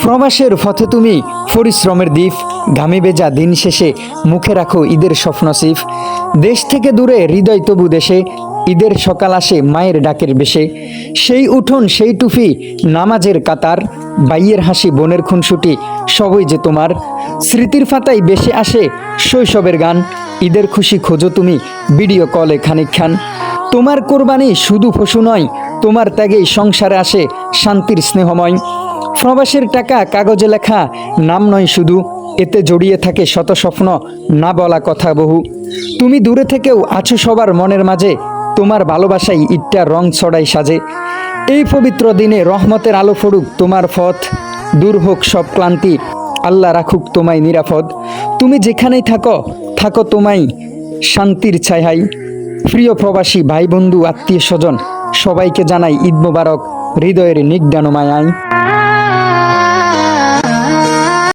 প্রবাসের পথে তুমি পরিশ্রমের দ্বীপ, ঘামে ভেজা দিন শেষে মুখে রাখো ঈদের স্বপ্নসিফ। দেশ থেকে দূরে হৃদয় তবু দেশে, ঈদের সকাল আসে মায়ের ডাকের বেশে। সেই উঠোন সেই টুফি নামাজের কাতার, বাইয়ের হাসি বোনের খুনসুটি সবই যে তোমার। স্মৃতির ফাতায় বেশে আসে শৈশবের গান, ঈদের খুশি খোঁজো তুমি ভিডিও কলে খানিকখান। তোমার কোরবানি শুধু পশু নয়, তোমার ত্যাগেই সংসারে আসে শান্তির স্নেহময়। প্রবাসের টাকা কাগজে লেখা নাম নয় শুধু, এতে জড়িয়ে থাকে শত স্বপ্ন, না বলা কথা বহু। তুমি দূরে থেকেও আছো সবার মনের মাঝে, তোমার ভালোবাসাই ঈদটা রং ছড়াই সাজে। এই পবিত্র দিনে রহমতের আলো ফুটুক তোমার পথ, দূর হোক সব ক্লান্তি, আল্লাহ রাখুক তোমায় নিরাপদ। তুমি যেখানেই থাকো থাকো তোমায় শান্তির ছায়ায়। প্রিয় প্রবাসী ভাই বন্ধু আত্মীয় স্বজন সবাইকে জানাই ঈদ মোবারক হৃদয়ের নিগ্ধান মায়ায়।